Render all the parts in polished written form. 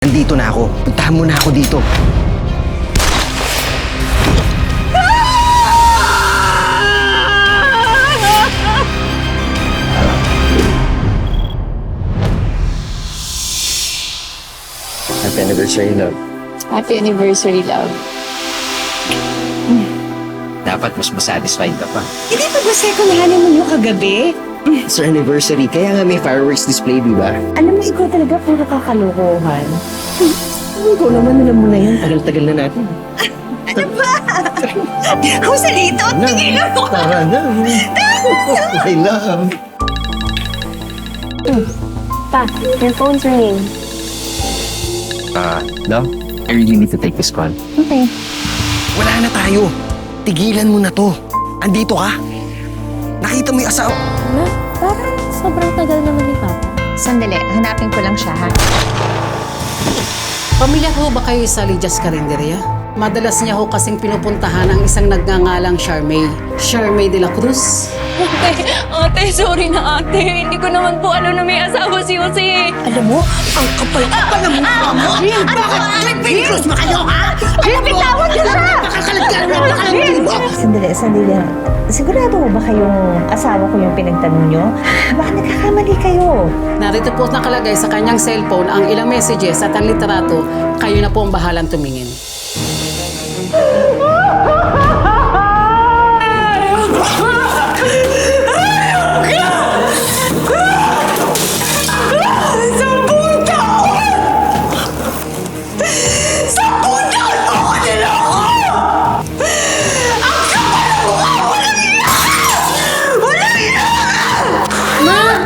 Nandito na ako. Puntahan mo na ako dito. Happy anniversary, love. Happy anniversary, love. Dapat mas masatisfied ka pa. Hindi pa ba second honeymoon yung kagabi? It's our anniversary, kaya nga may fireworks display, di ba? Alam mo, ikaw talaga puro kakalokohan. Ikaw naman, alam mo na yan. Tagal-tagal na natin. Ano ba? Ako sa lito, tingin mo. Tara na. I love. Pa, your phone's ringing. Love, I really need to take this call. Okay. Wala na tayo. Tigilan mo na to. Andito ka. Nakita mo yung asawa. Ano? Parang sobrang tagal naman ni Papa. Sandali, hanapin ko lang siya, ha? Pamilya ho ba kayo sa Lydia's Carinderia? Madalas niya ho kasing pinupuntahan ang isang nagngangalang Charmaine. Charmaine de la Cruz. Ate, sorry na ate. Hindi ko naman po alam na may asawa si Jose. Alam mo, ang kapal-kapal ng mukha mo. Bakit pinigros mo kayo, ha? Alam mo, bitawan niyo na! Makakalagyan mo, makakalagyan mo. Sandali. Sigurado mo ba kayong asawa ko yung pinagtanong nyo? Baka nagkakamali kayo. Narito po nakalagay sa kanyang cellphone ang ilang messages at ang literato. Kayo na po ang bahalang tumingin.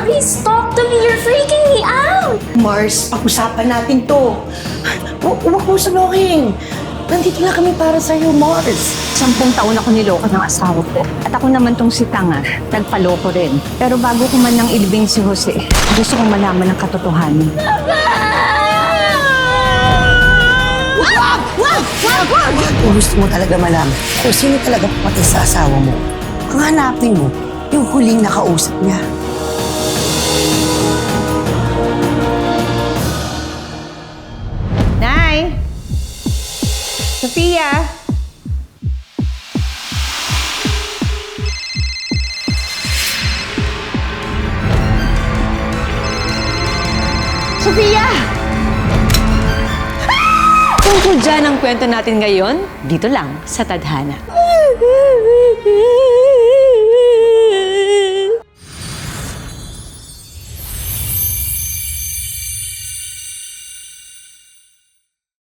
Please stop to me. You're freaking me out. Mars, pag-usapan natin to. Huwag mo sunukin. Nandito lang kami para sa'yo, Mars. 10 taon ako niloko ng asawa ko. At ako naman tong si Tanga, nagpaloko rin. Pero bago ko man nang ilibing si Jose, gusto kong malaman ang katotohanan. Wag! Kung gusto mo talaga malaman kung sino talaga patay sa asawa mo, ang hanapin mo, yung huling nakausap niya. Nay! Sofia! Sofia! Tungkol dyan ang kwento natin ngayon, dito lang sa Tadhana.